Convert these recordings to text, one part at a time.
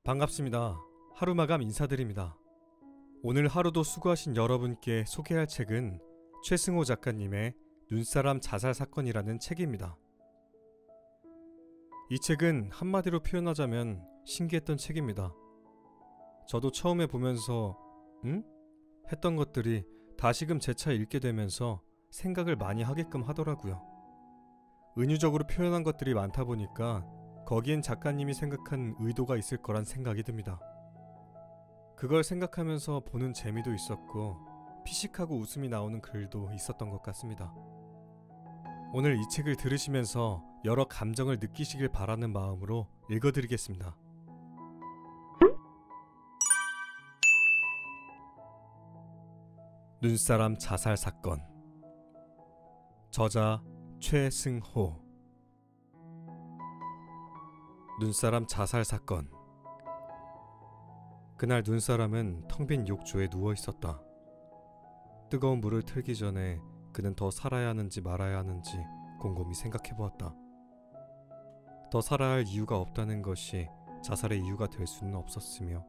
반갑습니다. 하루마감 인사드립니다. 오늘 하루도 수고하신 여러분께 소개할 책은 최승호 작가님의 눈사람 자살 사건이라는 책입니다. 이 책은 한마디로 표현하자면 신기했던 책입니다. 저도 처음에 보면서 응? 했던 것들이 다시금 재차 읽게 되면서 생각을 많이 하게끔 하더라고요. 은유적으로 표현한 것들이 많다 보니까 거기엔 작가님이 생각한 의도가 있을 거란 생각이 듭니다. 그걸 생각하면서 보는 재미도 있었고 피식하고 웃음이 나오는 글도 있었던 것 같습니다. 오늘 이 책을 들으시면서 여러 감정을 느끼시길 바라는 마음으로 읽어드리겠습니다. 눈사람 자살 사건. 저자 최승호. 눈사람 자살 사건. 그날 눈사람은 텅 빈 욕조에 누워 있었다. 뜨거운 물을 틀기 전에 그는 더 살아야 하는지 말아야 하는지 곰곰이 생각해 보았다. 더 살아야 할 이유가 없다는 것이 자살의 이유가 될 수는 없었으며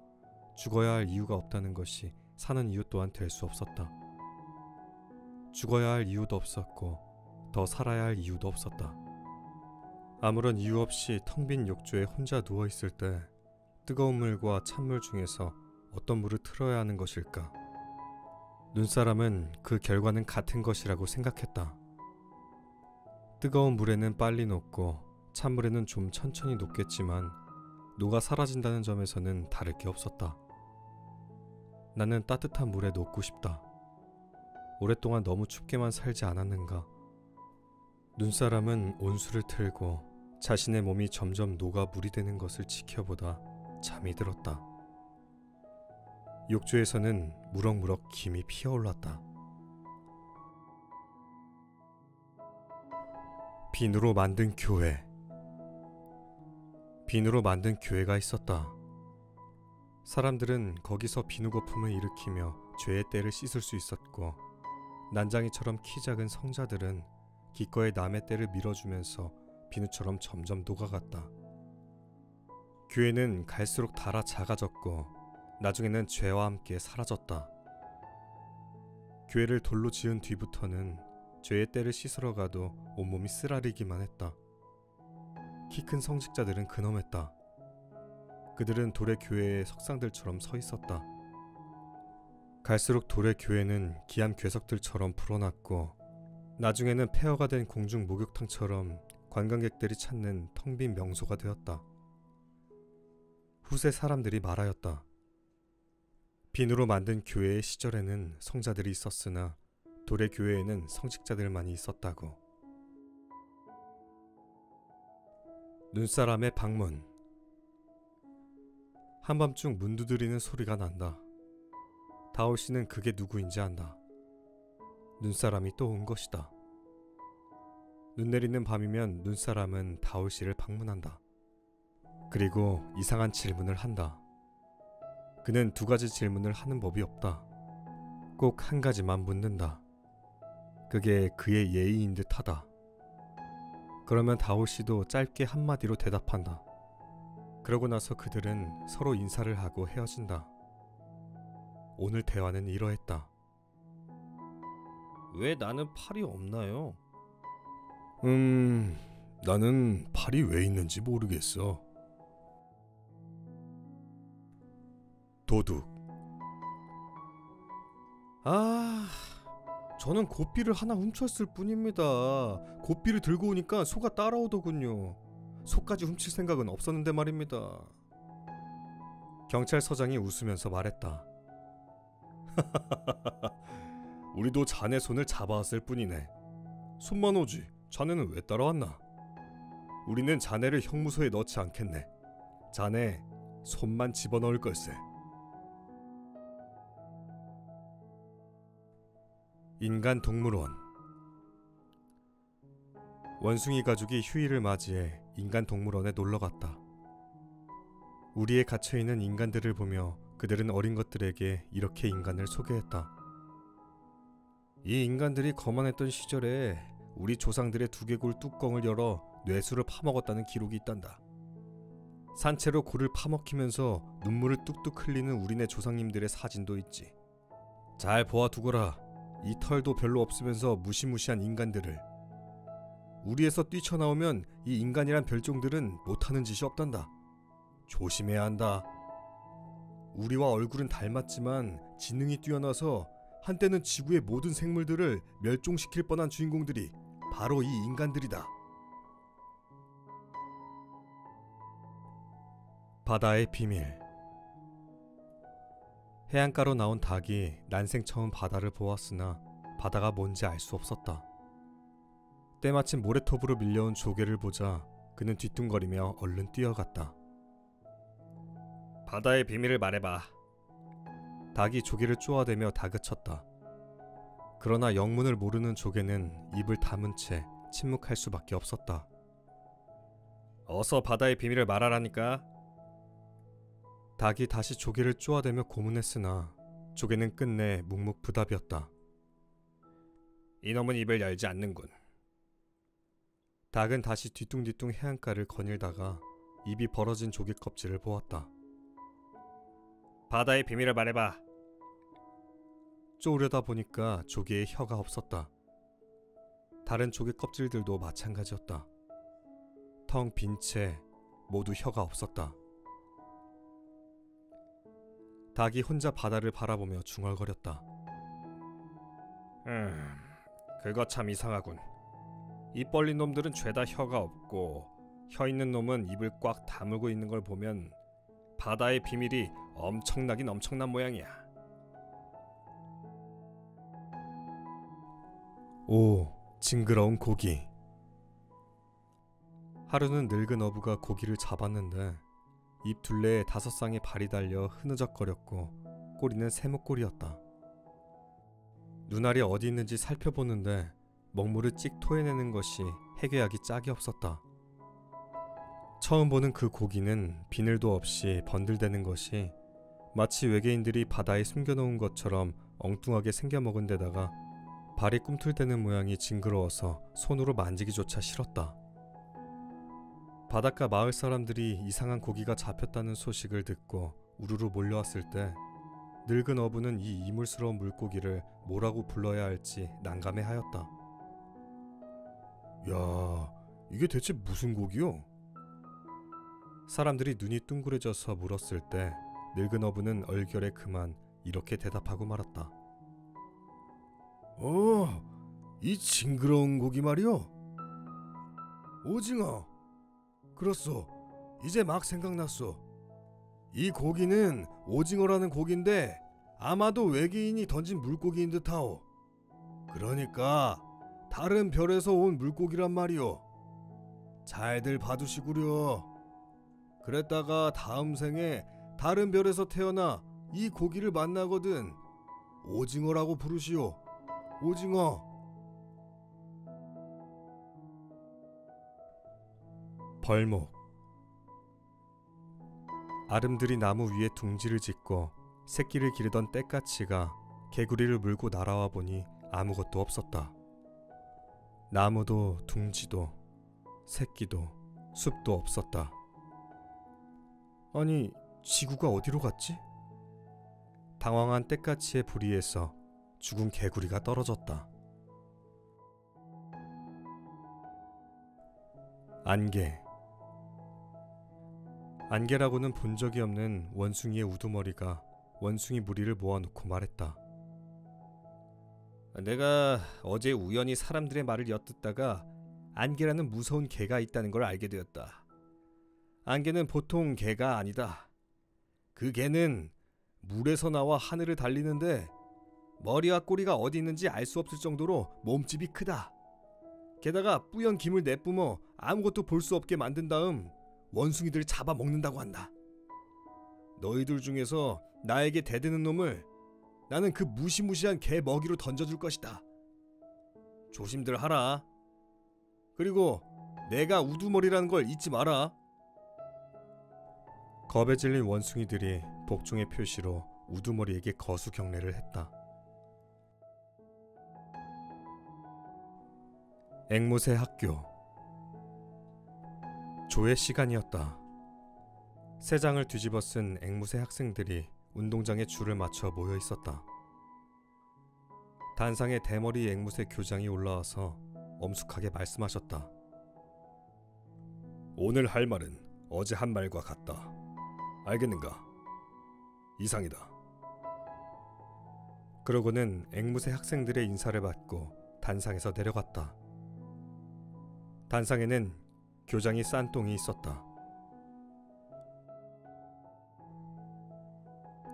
죽어야 할 이유가 없다는 것이 사는 이유 또한 될 수 없었다. 죽어야 할 이유도 없었고 더 살아야 할 이유도 없었다. 아무런 이유 없이 텅 빈 욕조에 혼자 누워있을 때 뜨거운 물과 찬물 중에서 어떤 물을 틀어야 하는 것일까? 눈사람은 그 결과는 같은 것이라고 생각했다. 뜨거운 물에는 빨리 녹고 찬물에는 좀 천천히 녹겠지만 녹아 사라진다는 점에서는 다를 게 없었다. 나는 따뜻한 물에 녹고 싶다. 오랫동안 너무 춥게만 살지 않았는가? 눈사람은 온수를 틀고 자신의 몸이 점점 녹아 물이 되는 것을 지켜보다 잠이 들었다. 욕조에서는 무럭무럭 김이 피어올랐다. 비누로 만든 교회. 비누로 만든 교회가 있었다. 사람들은 거기서 비누 거품을 일으키며 죄의 때를 씻을 수 있었고 난장이처럼 키 작은 성자들은 기꺼이 남의 때를 밀어주면서 비누처럼 점점 녹아갔다. 교회는 갈수록 닳아 작아졌고 나중에는 죄와 함께 사라졌다. 교회를 돌로 지은 뒤부터는 죄의 때를 씻으러 가도 온몸이 쓰라리기만 했다. 키 큰 성직자들은 근엄했다. 그들은 돌의 교회의 석상들처럼 서 있었다. 갈수록 돌의 교회는 기암 괴석들처럼 불어났고 나중에는 폐허가 된 공중 목욕탕처럼 관광객들이 찾는 텅 빈 명소가 되었다. 후세 사람들이 말하였다. 비누로 만든 교회의 시절에는 성자들이 있었으나 돌의 교회에는 성직자들만이 있었다고. 눈사람의 방문. 한밤중 문 두드리는 소리가 난다. 다올씨는 그게 누구인지 안다. 눈사람이 또 온 것이다. 눈 내리는 밤이면 눈사람은 다올씨를 방문한다. 그리고 이상한 질문을 한다. 그는 두 가지 질문을 하는 법이 없다. 꼭 한 가지만 묻는다. 그게 그의 예의인 듯하다. 그러면 다올씨도 짧게 한마디로 대답한다. 그러고 나서 그들은 서로 인사를 하고 헤어진다. 오늘 대화는 이러했다. 왜 나는 팔이 없나요? 나는 팔이 왜 있는지 모르겠어. 도둑. 저는 고삐를 하나 훔쳤을 뿐입니다. 고삐를 들고 오니까 소가 따라오더군요. 소까지 훔칠 생각은 없었는데 말입니다. 경찰서장이 웃으면서 말했다. 우리도 자네 손을 잡아왔을 뿐이네. 손만 오지 자네는 왜 따라왔나? 우리는 자네를 형무소에 넣지 않겠네. 자네 손만 집어넣을 걸세. 인간동물원. 원숭이 가족이 휴일을 맞이해 인간동물원에 놀러갔다. 우리에 갇혀있는 인간들을 보며 그들은 어린 것들에게 이렇게 인간을 소개했다. 이 인간들이 거만했던 시절에 우리 조상들의 두개골 뚜껑을 열어 뇌수를 파먹었다는 기록이 있단다. 산채로 골을 파먹히면서 눈물을 뚝뚝 흘리는 우리네 조상님들의 사진도 있지. 잘 보아두거라. 이 털도 별로 없으면서 무시무시한 인간들을. 우리에서 뛰쳐나오면 이 인간이란 별종들은 못하는 짓이 없단다. 조심해야 한다. 우리와 얼굴은 닮았지만 지능이 뛰어나서 한때는 지구의 모든 생물들을 멸종시킬 뻔한 주인공들이 바로 이 인간들이다. 바다의 비밀. 해안가로 나온 닭이 난생 처음 바다를 보았으나 바다가 뭔지 알 수 없었다. 때마침 모래톱으로 밀려온 조개를 보자 그는 뒤뚱거리며 얼른 뛰어갔다. 바다의 비밀을 말해봐. 닭이 조개를 쪼아대며 다그쳤다. 그러나 영문을 모르는 조개는 입을 다문 채 침묵할 수밖에 없었다. 어서 바다의 비밀을 말하라니까. 닭이 다시 조개를 쪼아대며 고문했으나 조개는 끝내 묵묵부답이었다. 이놈은 입을 열지 않는군. 닭은 다시 뒤뚱뒤뚱 해안가를 거닐다가 입이 벌어진 조개 껍질을 보았다. 바다의 비밀을 말해봐. 쪼으려다 보니까 조개에 혀가 없었다. 다른 조개 껍질들도 마찬가지였다. 텅 빈 채 모두 혀가 없었다. 닭이 혼자 바다를 바라보며 중얼거렸다. 그거 참 이상하군. 입 벌린 놈들은 죄다 혀가 없고 혀 있는 놈은 입을 꽉 다물고 있는 걸 보면 바다의 비밀이 엄청나긴 엄청난 모양이야. 오, 징그러운 고기. 하루는 늙은 어부가 고기를 잡았는데 입 둘레에 5쌍의 발이 달려 흐느적거렸고 꼬리는 세모꼬리였다. 눈알이 어디 있는지 살펴보는데 먹물을 찍 토해내는 것이 해괴하기 짝이 없었다. 처음 보는 그 고기는 비늘도 없이 번들대는 것이 마치 외계인들이 바다에 숨겨놓은 것처럼 엉뚱하게 생겨먹은 데다가 발이 꿈틀대는 모양이 징그러워서 손으로 만지기조차 싫었다. 바닷가 마을 사람들이 이상한 고기가 잡혔다는 소식을 듣고 우르르 몰려왔을 때 늙은 어부는 이 이물스러운 물고기를 뭐라고 불러야 할지 난감해하였다. 야, 이게 대체 무슨 고기요? 사람들이 눈이 둥그레져서 물었을 때 늙은 어부는 얼결에 그만 이렇게 대답하고 말았다. 이 징그러운 고기 말이요? 오징어. 그렇소. 이제 막 생각났소. 이 고기는 오징어라는 고기인데 아마도 외계인이 던진 물고기인 듯하오. 그러니까 다른 별에서 온 물고기란 말이오. 잘들 봐두시구려. 그랬다가 다음 생에 다른 별에서 태어나 이 고기를 만나거든 오징어라고 부르시오. 오징어. 벌목. 아름드리 나무 위에 둥지를 짓고 새끼를 기르던 떼까치가 개구리를 물고 날아와 보니 아무것도 없었다. 나무도 둥지도 새끼도 숲도 없었다. 아니, 지구가 어디로 갔지? 당황한 떼까치의 부리에서 죽은 개구리가 떨어졌다. 안개. 안개라고는 본 적이 없는 원숭이의 우두머리가 원숭이 무리를 모아놓고 말했다. 내가 어제 우연히 사람들의 말을 엿듣다가 안개라는 무서운 개가 있다는 걸 알게 되었다. 안개는 보통 개가 아니다. 그 개는 물에서 나와 하늘을 달리는데 머리와 꼬리가 어디 있는지 알 수 없을 정도로 몸집이 크다. 게다가 뿌연 김을 내뿜어 아무것도 볼 수 없게 만든 다음 원숭이들을 잡아먹는다고 한다. 너희들 중에서 나에게 대드는 놈을 나는 그 무시무시한 개 먹이로 던져줄 것이다. 조심들 하라. 그리고 내가 우두머리라는 걸 잊지 마라. 겁에 질린 원숭이들이 복종의 표시로 우두머리에게 거수 경례를 했다. 앵무새 학교. 조회 시간이었다. 세 장을 뒤집어 쓴 앵무새 학생들이 운동장에 줄을 맞춰 모여 있었다. 단상에 대머리 앵무새 교장이 올라와서 엄숙하게 말씀하셨다. 오늘 할 말은 어제 한 말과 같다. 알겠는가? 이상이다. 그러고는 앵무새 학생들의 인사를 받고 단상에서 내려갔다. 단상에는 교장이 싼 똥이 있었다.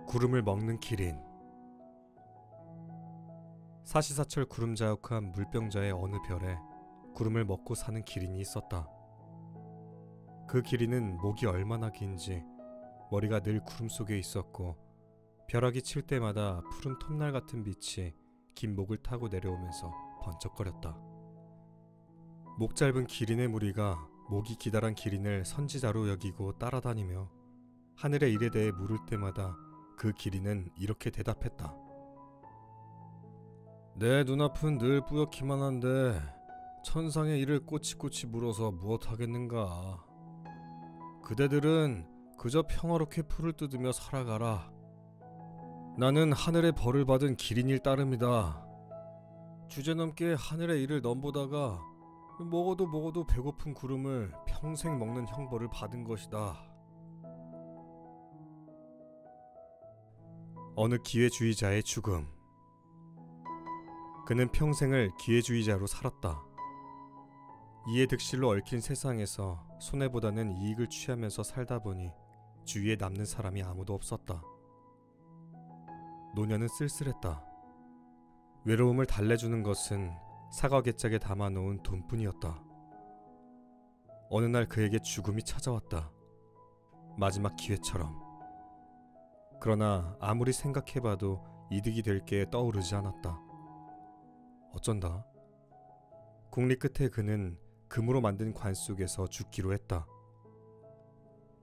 구름을 먹는 기린. 사시사철 구름자욱한 물병자의 어느 별에 구름을 먹고 사는 기린이 있었다. 그 기린은 목이 얼마나 긴지 머리가 늘 구름 속에 있었고 벼락이 칠 때마다 푸른 톱날 같은 빛이 긴 목을 타고 내려오면서 번쩍거렸다. 목 짧은 기린의 무리가 목이 기다란 기린을 선지자로 여기고 따라다니며 하늘의 일에 대해 물을 때마다 그 기린은 이렇게 대답했다. 내 눈앞은 늘 뿌옇기만 한데 천상의 일을 꼬치꼬치 물어서 무엇하겠는가. 그대들은 그저 평화롭게 풀을 뜯으며 살아가라. 나는 하늘의 벌을 받은 기린일 따름이다. 주제넘게 하늘의 일을 넘보다가 먹어도 배고픈 구름을 평생 먹는 형벌을 받은 것이다. 어느 기회주의자의 죽음. 그는 평생을 기회주의자로 살았다. 이에 득실로 얽힌 세상에서 손해보다는 이익을 취하면서 살다 보니 주위에 남는 사람이 아무도 없었다. 노년은 쓸쓸했다. 외로움을 달래주는 것은 사과개짝에 담아놓은 돈뿐이었다. 어느 날 그에게 죽음이 찾아왔다. 마지막 기회처럼. 그러나 아무리 생각해봐도 이득이 될 게 떠오르지 않았다. 어쩐다. 국리 끝에 그는 금으로 만든 관 속에서 죽기로 했다.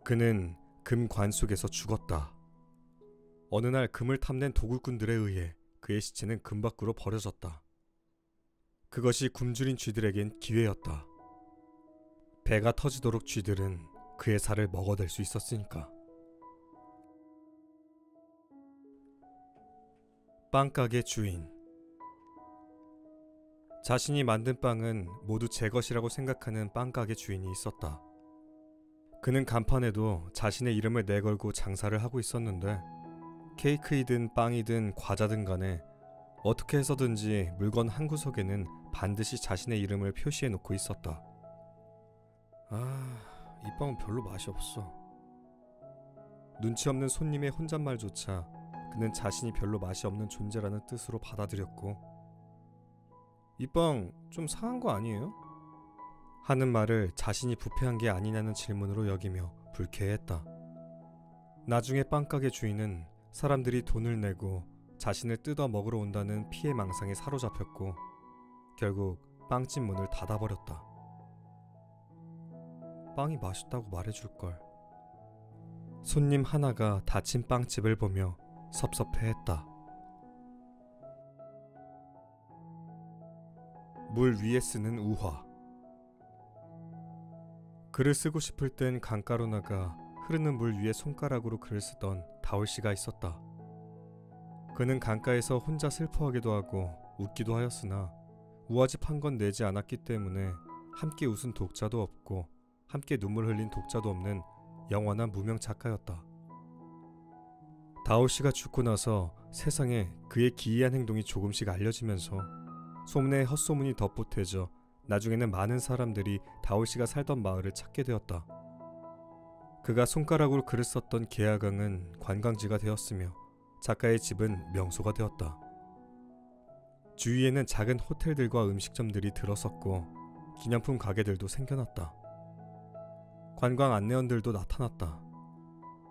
그는 금 관 속에서 죽었다. 어느 날 금을 탐낸 도굴꾼들에 의해 그의 시체는 금 밖으로 버려졌다. 그것이 굶주린 쥐들에겐 기회였다. 배가 터지도록 쥐들은 그의 살을 먹어댈 수 있었으니까. 빵가게 주인. 자신이 만든 빵은 모두 제 것이라고 생각하는 빵가게 주인이 있었다. 그는 간판에도 자신의 이름을 내걸고 장사를 하고 있었는데 케이크이든 빵이든 과자든 간에 어떻게 해서든지 물건 한 구석에는 반드시 자신의 이름을 표시해 놓고 있었다. 이 빵은 별로 맛이 없어. 눈치 없는 손님의 혼잣말조차 그는 자신이 별로 맛이 없는 존재라는 뜻으로 받아들였고, 이 빵 좀 상한 거 아니에요? 하는 말을 자신이 부패한 게 아니냐는 질문으로 여기며 불쾌해했다. 나중에 빵가게 주인은 사람들이 돈을 내고 자신을 뜯어 먹으러 온다는 피해망상에 사로잡혔고 결국 빵집 문을 닫아버렸다. 빵이 맛있다고 말해줄걸. 손님 하나가 닫힌 빵집을 보며 섭섭해했다. 물 위에 쓰는 우화. 글을 쓰고 싶을 땐 강가로 나가 흐르는 물 위에 손가락으로 글을 쓰던 다올씨가 있었다. 그는 강가에서 혼자 슬퍼하기도 하고 웃기도 하였으나 우화집 한 권 내지 않았기 때문에 함께 웃은 독자도 없고 함께 눈물 흘린 독자도 없는 영원한 무명 작가였다. 다올씨가 죽고 나서 세상에 그의 기이한 행동이 조금씩 알려지면서 소문에 헛소문이 덧보태져 나중에는 많은 사람들이 다올씨가 살던 마을을 찾게 되었다. 그가 손가락으로 글을 썼던 계야강은 관광지가 되었으며 작가의 집은 명소가 되었다. 주위에는 작은 호텔들과 음식점들이 들어섰고 기념품 가게들도 생겨났다. 관광 안내원들도 나타났다.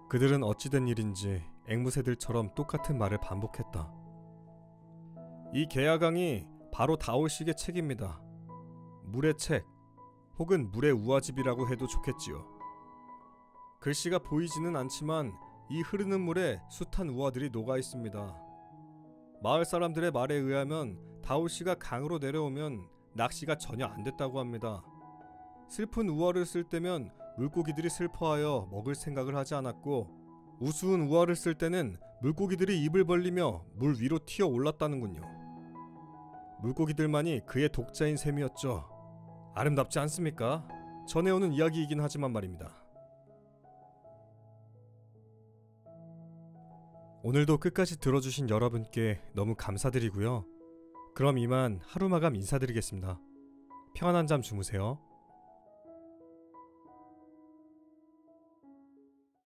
그들은 어찌된 일인지 앵무새들처럼 똑같은 말을 반복했다. 이 계야강이 바로 다올씨의 책입니다. 물의 책, 혹은 물의 우화집이라고 해도 좋겠지요. 글씨가 보이지는 않지만 이 흐르는 물에 숱한 우화들이 녹아 있습니다. 마을 사람들의 말에 의하면 다올씨가 강으로 내려오면 낚시가 전혀 안 됐다고 합니다. 슬픈 우화를 쓸 때면 물고기들이 슬퍼하여 먹을 생각을 하지 않았고 우스운 우화를 쓸 때는 물고기들이 입을 벌리며 물 위로 튀어 올랐다는군요. 물고기들만이 그의 독자인 셈이었죠. 아름답지 않습니까? 전해오는 이야기이긴 하지만 말입니다. 오늘도 끝까지 들어주신 여러분께 너무 감사드리고요. 그럼 이만 하루마감 인사드리겠습니다. 평안한 잠 주무세요.